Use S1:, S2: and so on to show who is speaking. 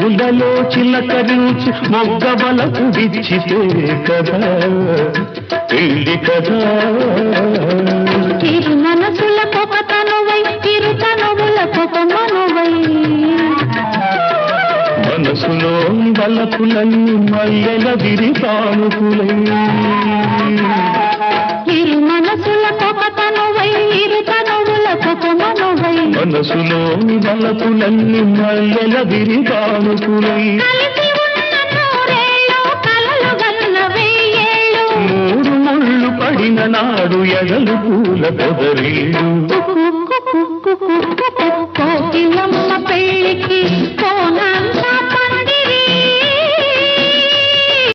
S1: చెవులలో చిలకరించి మొగ్గవలకు విచ్చితే కదా పెళ్లి కదా.
S2: చిరు మనసుల పొగతనువై చిరు తనువుల పొగమనువై
S1: మనసులోని వలపులన్నీ మల్లెల విరితానుకులై.
S2: చిరు మనసుల పొగతనువై చిరు తనువుల పొగమనువై
S1: మనసులోని వలపులన్నీ మల్లెల విరితానుకులై. మూడు ముళ్ళు పడిన నాడు ఎగలు పూల పొదరిల్లు.
S2: కోకిలమ్మ పెళ్ళికి కోనన్న